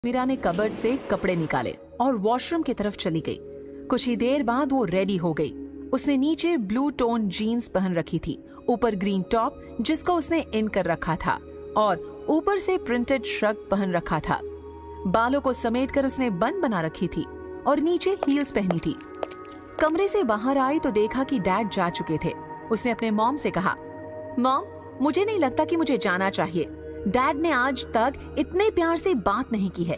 मीरा ने कबर्ड से कपड़े निकाले और वॉशरूम की तरफ चली गई। कुछ ही देर बाद वो रेडी हो गई। उसने नीचे ब्लू टोन जीन्स पहन रखी थी, ऊपर ग्रीन टॉप जिसको उसने इन कर रखा था और ऊपर से प्रिंटेड श्रग पहन रखा था। बालों को समेटकर उसने बन बना रखी थी और नीचे हील्स पहनी थी। कमरे से बाहर आई तो देखा कि डैड जा चुके थे। उसने अपने मॉम से कहा, मॉम, मुझे नहीं लगता कि मुझे जाना चाहिए। डैड ने आज तक इतने प्यार से बात नहीं की है।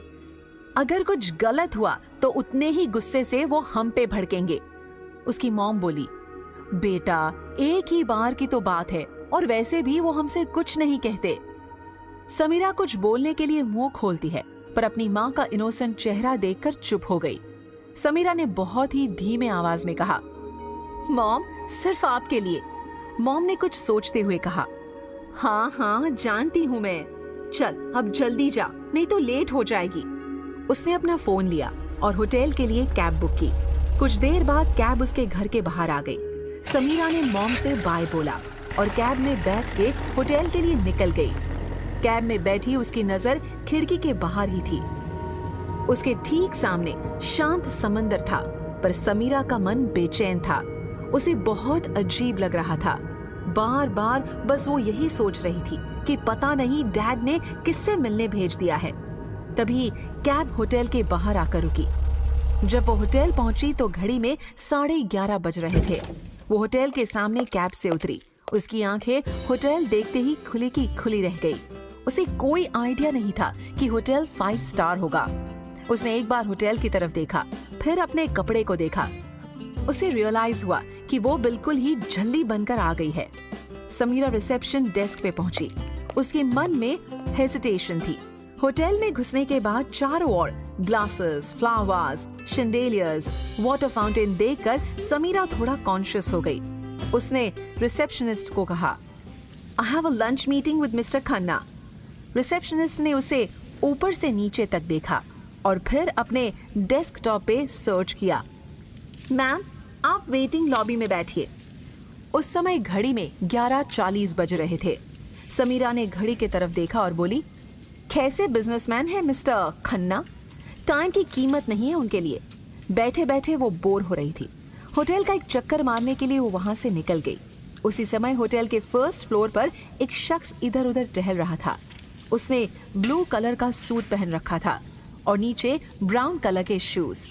अगर कुछ गलत हुआ तो उतने ही गुस्से से वो हम पे भड़केंगे। उसकी मॉम बोली, बेटा, एक ही बार की तो बात है और वैसे भी वो हमसे कुछ नहीं कहते। समीरा कुछ बोलने के लिए मुंह खोलती है पर अपनी माँ का इनोसेंट चेहरा देखकर चुप हो गई। समीरा ने बहुत ही धीमे आवाज में कहा, मॉम, सिर्फ आपके लिए। मॉम ने कुछ सोचते हुए कहा, हाँ हाँ जानती हूँ मैं, चल अब जल्दी जा नहीं तो लेट हो जाएगी। उसने अपना फोन लिया और होटल के लिए कैब बुक की। कुछ देर बाद कैब उसके घर के बाहर आ गई। समीरा ने मॉम से बाय बोला और कैब में बैठ के होटल के लिए निकल गई। कैब में बैठी उसकी नजर खिड़की के बाहर ही थी। उसके ठीक सामने शांत समंदर था पर समीरा का मन बेचैन था। उसे बहुत अजीब लग रहा था। बार बार बस वो यही सोच रही थी कि पता नहीं डैड ने किससे मिलने भेज दिया है। तभी कैब होटल के बाहर आकर रुकी। जब वो होटल पहुंची तो घड़ी में 11:30 बज रहे थे। वो होटल के सामने कैब से उतरी। उसकी आंखें होटल देखते ही खुली की खुली रह गई। उसे कोई आइडिया नहीं था कि होटल 5 स्टार होगा। उसने एक बार होटल की तरफ देखा, फिर अपने कपड़े को देखा। उसे रियलाइज हुआ कि वो बिल्कुल ही झल्ली बनकर आ गई है। समीरा रिसेप्शन डेस्क पे पहुंची। उसके मन में हेसिटेशन थी। होटल में घुसने के बाद चारों ओर ग्लासेस, फ्लावर्स, शैंडेलियर्स, वाटर फाउंटेन देखकर समीरा थोड़ा कॉन्शियस हो गई। उसने रिसेप्शनिस्ट को कहा, I have a lunch meeting with mister Khanna. Receptionist ने उसे ऊपर से नीचे तक देखा और फिर अपने डेस्कटॉप पे सर्च किया। मैम, आप वेटिंग लॉबी में बैठिए। उस समय घड़ी में 11:40 बज रहे थे। समीरा ने घड़ी की तरफ देखा और बोली, कैसे बिजनेसमैन है मिस्टर खन्ना, टाइम की कीमत नहीं है उनके लिए। बैठे बैठे वो बोर हो रही थी। होटल का एक चक्कर मारने के लिए वो वहां से निकल गई। उसी समय होटल के फर्स्ट फ्लोर पर एक शख्स इधर उधर टहल रहा था। उसने ब्लू कलर का सूट पहन रखा था और नीचे ब्राउन कलर के शूज।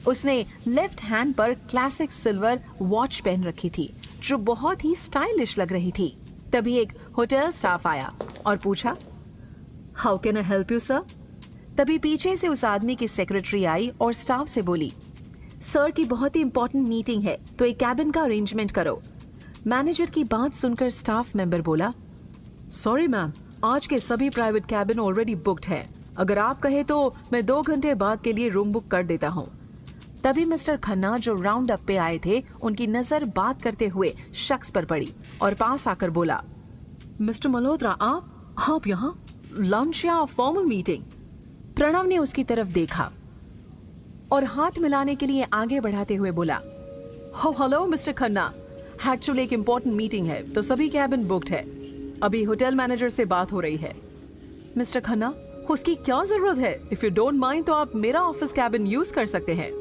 उसने लेफ्ट हैंड पर क्लासिक सिल्वर वॉच पहन रखी थी जो बहुत ही स्टाइलिश लग रही थी। तभी एक होटल स्टाफ आया और पूछा, how can I help you sir? तभी पीछे से उस आदमी की सेक्रेटरी आई और स्टाफ से बोली, सर की बहुत ही इंपॉर्टेंट मीटिंग है तो एक कैबिन का अरेंजमेंट करो। मैनेजर की बात सुनकर स्टाफ मेंबर बोला, सॉरी मैम, आज के सभी प्राइवेट कैबिन ऑलरेडी बुक्ड हैं। अगर आप कहे तो मैं 2 घंटे बाद के लिए रूम बुक कर देता हूँ। तभी मिस्टर खन्ना जो राउंड अप पे आए थे, उनकी नजर बात करते हुए शख्स पर पड़ी और पास आकर बोला, मिस्टर मल्होत्रा, आप यहाँ लंच या फॉर्मल मीटिंग? प्रणव ने उसकी तरफ देखा और हाथ मिलाने के लिए आगे बढ़ाते हुए बोला, हेलो मिस्टर खन्ना, एक्चुअली एक इम्पोर्टेंट मीटिंग है तो सभी कैबिन बुक्ड है। अभी होटल मैनेजर से बात हो रही है। मिस्टर खन्ना, उसकी क्या जरूरत है? इफ यू डोंट माइंड तो आप मेरा ऑफिस कैबिन यूज कर सकते हैं।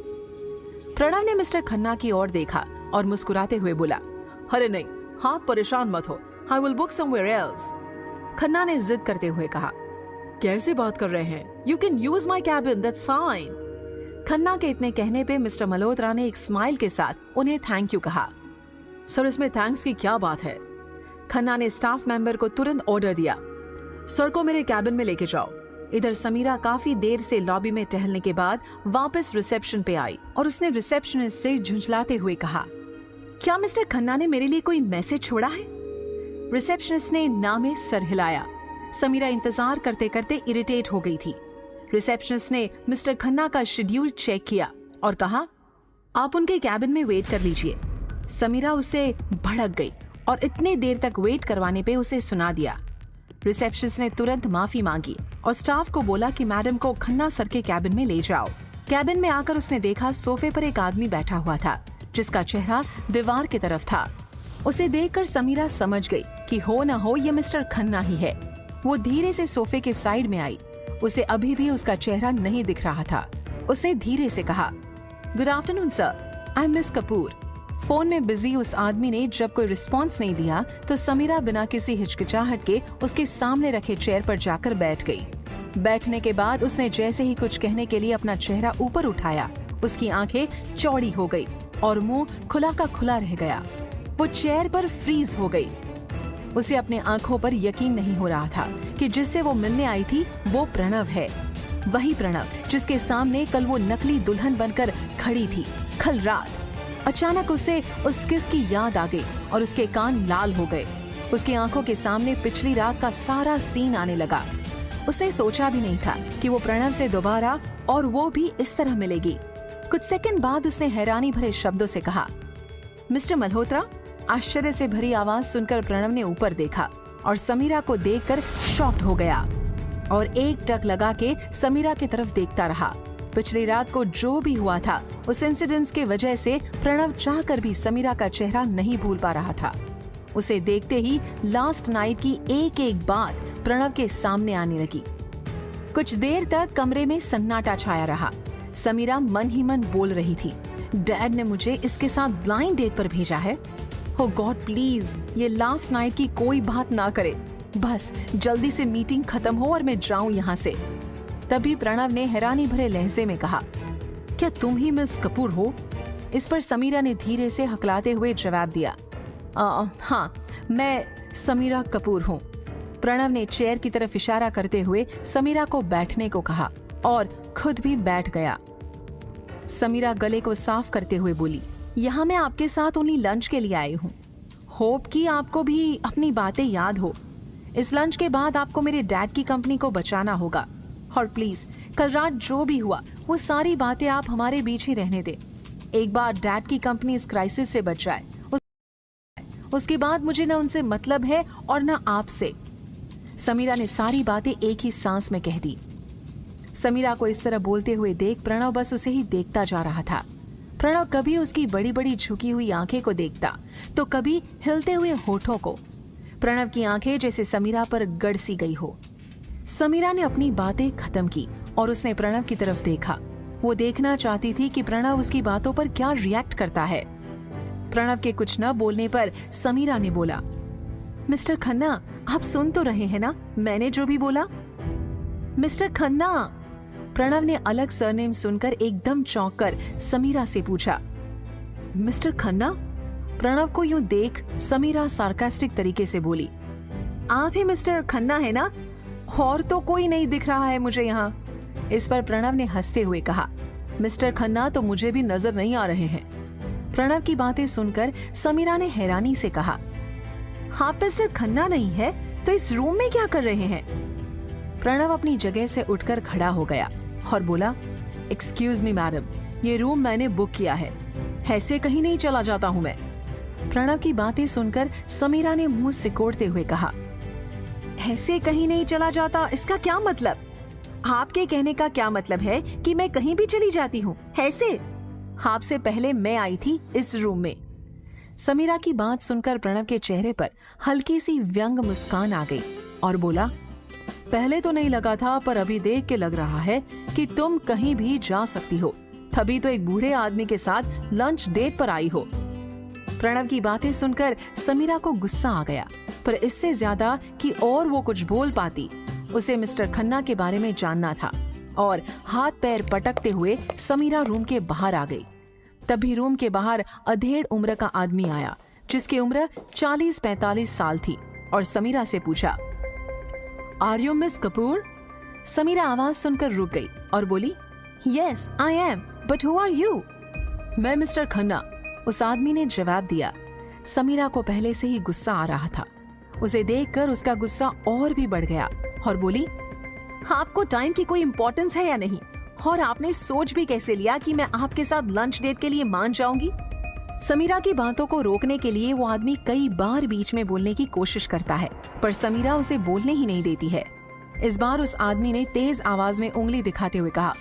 प्रणव ने मिस्टर खन्ना की ओर देखा और मुस्कुराते हुए बोला, अरे नहीं, आप परेशान मत हो, I will book somewhere else. Khanna ने जिद करते हुए कहा, कैसे बात कर रहे हैं? You can use my cabin, that's fine. Khanna के इतने कहने पे मिस्टर मल्होत्रा ने एक स्माइल के साथ उन्हें थैंक यू कहा। सर, इसमें थैंक्स की क्या बात है? खन्ना ने स्टाफ मेंबर को तुरंत ऑर्डर दिया, सर को मेरे कैबिन में लेके जाओ। इधर समीरा काफी देर से लॉबी में टहलने के बाद वापस रिसेप्शन पे आई और उसने रिसेप्शनिस्ट से झुंझलाते हुए कहा, क्या मिस्टर खन्ना ने मेरे लिए कोई मैसेज छोड़ा है? रिसेप्शनिस्ट ने ना में सर हिलाया। समीरा इंतजार करते करते इरिटेट हो गई थी। रिसेप्शनिस्ट ने मिस्टर खन्ना का शेड्यूल चेक किया और कहा, आप उनके कैबिन में वेट कर लीजिए। समीरा उससे भड़क गई और इतने देर तक वेट करवाने पे उसे सुना दिया। रिसेप्शनिस्ट ने तुरंत माफी मांगी और स्टाफ को बोला कि मैडम को खन्ना सर के कैबिन में ले जाओ। कैबिन में आकर उसने देखा सोफे पर एक आदमी बैठा हुआ था जिसका चेहरा दीवार की तरफ था। उसे देखकर समीरा समझ गई कि हो न हो ये मिस्टर खन्ना ही है। वो धीरे से सोफे के साइड में आई उसे अभी भी उसका चेहरा नहीं दिख रहा था। उसने धीरे से कहा, good afternoon sir, I am miss Kapoor. Phone में बिजी उस आदमी ने जब कोई रिस्पॉन्स नहीं दिया तो समीरा बिना किसी हिचकिचाहट के उसके सामने रखे चेयर पर जाकर बैठ गई। बैठने के बाद उसने जैसे ही कुछ कहने के लिए अपना चेहरा ऊपर उठाया, उसकी आंखें चौड़ी हो गई और मुंह खुला का खुला रह गया। वो चेयर पर फ्रीज हो गई। उसे अपने आंखों पर यकीन नहीं हो रहा था कि जिससे वो मिलने आई थी वो प्रणव है। वही प्रणव जिसके सामने कल वो नकली दुल्हन बनकर खड़ी थी कल रात। अचानक उसे उस किस की याद आ गई और उसके कान लाल हो गए। उसकी आंखों के सामने पिछली रात का सारा सीन आने लगा। उसने सोचा भी नहीं था कि वो प्रणव से दोबारा और वो भी इस तरह मिलेगी। कुछ सेकंड बाद उसने हैरानी भरे शब्दों से कहा, मिस्टर मल्होत्रा। आश्चर्य से भरी आवाज सुनकर प्रणव ने ऊपर देखा और समीरा को देखकर शॉक्ड हो गया और एक टक लगा के समीरा की तरफ देखता रहा। पिछली रात को जो भी हुआ था उस इंसिडेंस के वजह से प्रणव चाहकर भी समीरा का चेहरा नहीं भूल पा रहा था। उसे देखते ही लास्ट नाइट की एक एक बात प्रणव के सामने आने लगी। कुछ देर तक कमरे में सन्नाटा छाया रहा। समीरा मन ही मन बोल रही थी, डैड ने मुझे इसके साथ ब्लाइंड डेट पर भेजा है। ओ गॉड प्लीज ये लास्ट नाइट की कोई बात ना करे, बस जल्दी से मीटिंग खत्म हो और मैं जाऊं यहाँ से। तभी प्रणव ने हैरानी भरे लहजे में कहा, क्या तुम ही मिस कपूर हो? इस पर समीरा ने धीरे से हकलाते हुए जवाब दिया, हाँ मैं समीरा कपूर हूँ। प्रणव ने चेयर की तरफ इशारा करते हुए समीरा को बैठने को कहा और खुद भी बैठ गया। समीरा गले को साफ करते हुए बोली, यहाँ मैं आपके साथ ओनली लंच के लिए आई हूँ। होप कि आपको भी अपनी बातें याद हो। इस लंच के बाद आपको मेरे डैड की कंपनी को बचाना होगा और प्लीज कल रात जो भी हुआ वो सारी बातें आप हमारे बीच ही रहने दें। एक बार डैड की कंपनी इस क्राइसिस से बच जाए उसके बाद मुझे न उनसे मतलब है और न आपसे। समीरा ने सारी बातें एक ही सांस में कह दी। समीरा को इस तरह बोलते हुए देख प्रणव बस उसे ही देखता जा रहा था। प्रणव कभी उसकी बड़ी बड़ी झुकी हुई आंखें को देखता तो कभी हिलते हुए होठों को। प्रणव की आंखें जैसे समीरा पर गड़ सी गई हो। समीरा ने अपनी बातें खत्म की और उसने प्रणव की तरफ देखा। वो देखना चाहती थी कि प्रणव उसकी बातों पर क्या रिएक्ट करता है। प्रणव के कुछ न बोलने पर समीरा ने बोला, मिस्टर खन्ना आप सुन तो रहे हैं ना मैंने जो भी बोला? मिस्टर खन्ना। प्रणव ने अलग सरनेम सुनकर एकदम चौंक कर समीरा से पूछा, मिस्टर खन्ना? प्रणव को यूं देख समीरा सार्कास्टिक तरीके से बोली, आप ही मिस्टर खन्ना है ना? और तो कोई नहीं दिख रहा है मुझे यहाँ। इस पर प्रणव ने हंसते हुए कहा, मिस्टर खन्ना तो मुझे भी नजर नहीं आ रहे हैं। प्रणव की बातें सुनकर समीरा ने हैरानी से कहा, आप मिस्टर खन्ना नहीं है तो इस रूम में क्या कर रहे हैं? प्रणव अपनी जगह से उठकर खड़ा हो गया और बोला, एक्सक्यूज मी मैडम, ये रूम मैंने बुक किया है, ऐसे कहीं नहीं चला जाता हूँ मैं। प्रणव की बातें सुनकर समीरा ने मुंह सिकोड़ते हुए कहा, ऐसे कहीं नहीं चला जाता इसका क्या मतलब? आपके कहने का क्या मतलब है कि मैं कहीं भी चली जाती हूँ? ऐसे आपसे पहले मैं आई थी इस रूम में। समीरा की बात सुनकर प्रणव के चेहरे पर हल्की सी व्यंग मुस्कान आ गई और बोला, पहले तो नहीं लगा था पर अभी देख के लग रहा है कि तुम कहीं भी जा सकती हो, तभी तो एक बूढ़े आदमी के साथ लंच डेट पर आई हो। प्रणव की बातें सुनकर समीरा को गुस्सा आ गया, पर इससे ज्यादा कि और वो कुछ बोल पाती। उसे मिस्टर खन्ना के बारे में जानना था और हाथ पैर पटकते हुए समीरा रूम के बाहर आ गई। तभी रूम के बाहर अधेड़ उम्र का आदमी आया जिसकी उम्र 40-45 साल थी और समीरा से पूछा, are you Miss Kapoor? Sameera आवाज सुनकर रुक गई और बोली, yes I am, but who are you? मैं मिस्टर खन्ना, उस आदमी ने जवाब दिया। समीरा को पहले से ही गुस्सा आ रहा था। उसे देखकर उसका गुस्सा और भी बढ़ गया और बोली, आपको टाइम की कोई इंपॉर्टेंस है या नहीं? और आपने सोच भी कैसे लिया कि मैं आपके साथ लंच डेट के लिए मान जाऊंगी? समीरा की बातों को रोकने के लिए वो आदमी कई बार बीच में बोलने की कोशिश करता है, पर समीरा उसे बोलने ही नहीं देती है। इस बार उस आदमी ने तेज आवाज में उंगली दिखाते हुए कहा,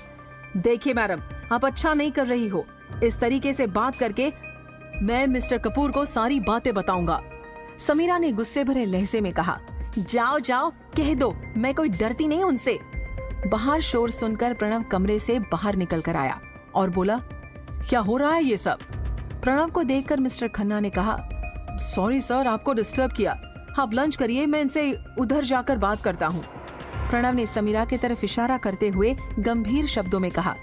देखिए मैडम, आप अच्छा नहीं कर रही हो। इस तरीके से बात करके मैं मिस्टर कपूर को सारी बातें बताऊंगा। समीरा ने गुस्से भरे लहजे में कहा, जाओ जाओ कह दो, मैं कोई डरती नहीं उनसे। बाहर शोर सुनकर प्रणव कमरे से बाहर निकल कर आया और बोला, क्या हो रहा है ये सब? प्रणव को देखकर मिस्टर खन्ना ने कहा, सॉरी सर, आपको डिस्टर्ब किया। आप लंच करिए, मैं इनसे उधर जाकर बात करता हूँ। प्रणव ने समीरा की तरफ इशारा करते हुए गंभीर शब्दों में कहा,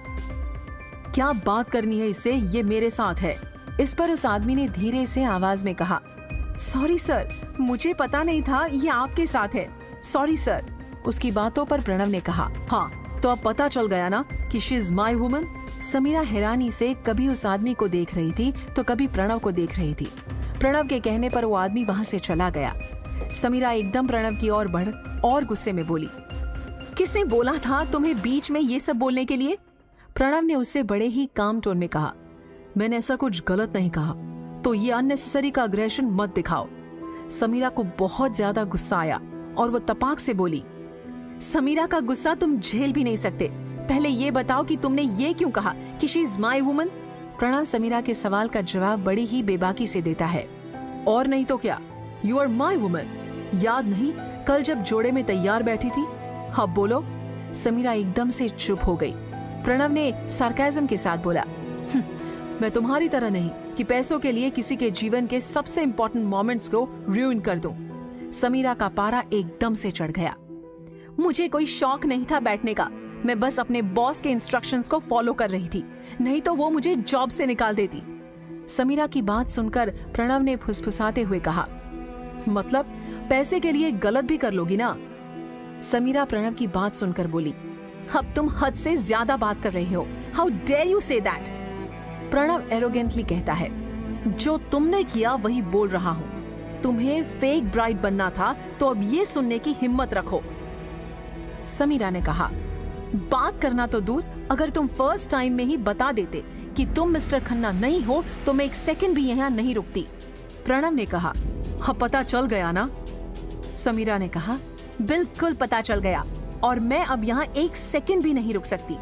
क्या बात करनी है इससे, ये मेरे साथ है। इस पर उस आदमी ने धीरे से आवाज में कहा, सॉरी सर, मुझे पता नहीं था ये आपके साथ है, सॉरी सर। उसकी बातों पर प्रणव ने कहा, हाँ तो अब पता चल गया ना कि she is my woman. Sameera हैरानी से कभी उस आदमी को देख रही थी तो कभी प्रणव को देख रही थी। प्रणव के कहने पर वो आदमी वहां से चला गया। समीरा एकदम प्रणव की ओर बढ़ और गुस्से में बोली, किसने बोला था तुम्हें बीच में ये सब बोलने के लिए? प्रणव ने उससे बड़े ही काम टोन में कहा, मैंने ऐसा कुछ गलत नहीं कहा, तो ये अननेसेसरी का अग्रेशन मत दिखाओ। समीरा को बहुत ज्यादा गुस्सा आया और वो तपाक से बोली, समीरा का गुस्सा तुम झेल भी नहीं सकते। पहले ये बताओ कि तुमने ये क्यों कहा कि she is my woman? Pranav Sameera के सवाल का जवाब बड़ी ही बेबाकी से देता है, और नहीं तो क्या, यू आर माई वुमन। याद नहीं कल जब जोड़े में तैयार बैठी थी? अब बोलो। समीरा एकदम से चुप हो गई। प्रणव ने सार्काज्म के साथ बोला, मैं तुम्हारी तरह नहीं कि पैसों के लिए किसी के जीवन के सबसे इंपॉर्टेंट मोमेंट्स को रूइन कर दूं। समीरा का पारा एकदम से चढ़ गया। मुझे कोई शौक नहीं था बैठने का, मैं बस अपने बॉस के इंस्ट्रक्शंस को फॉलो कर रही थी, नहीं तो वो मुझे जॉब से निकाल देती। समीरा की बात सुनकर प्रणव ने फुसफुसाते हुए कहा, मतलब पैसे के लिए गलत भी कर लोगी ना? समीरा प्रणव की बात सुनकर बोली, अब तुम हद से ज्यादा बात कर रहे हो। How dare you say that? Pranav arrogantly कहता है, जो तुमने किया वही बोल रहा हूँ। तुम्हें फेक ब्राइड बनना था तो अब ये सुनने की हिम्मत रखो। समीरा ने कहा, बात करना तो दूर, अगर तुम फर्स्ट टाइम में ही बता देते कि तुम मिस्टर खन्ना नहीं हो तो मैं एक सेकंड भी यहाँ नहीं रुकती। प्रणव ने कहा, हाँ पता चल गया ना? समीरा ने कहा, बिल्कुल पता चल गया, और मैं अब यहाँ एक सेकंड भी नहीं रुक सकती।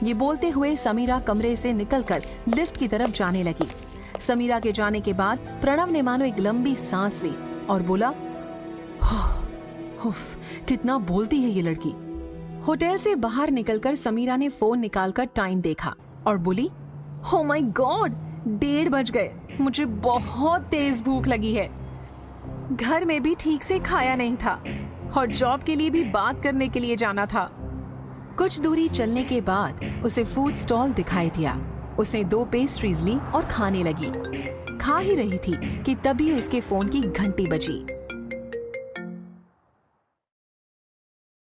ये बोलते हुए समीरा कमरे से निकलकर लिफ्ट की तरफ जाने लगी। समीरा के जाने के बाद प्रणव ने मानो एक लंबी सांस ली और बोला, उफ, कितना बोलती है ये लड़की। होटल से बाहर निकलकर समीरा ने फोन निकालकर टाइम देखा और बोली, ओह माय गॉड, 1:30 बज गए। मुझे बहुत तेज भूख लगी है। घर में भी ठीक से खाया नहीं था और जॉब के लिए भी बात करने के लिए जाना था। कुछ दूरी चलने के बाद उसे फूड स्टॉल दिखाई दिया। उसने 2 पेस्ट्रीज ली और खाने लगी। खा ही रही थी कि तभी उसके फोन की घंटी बजी।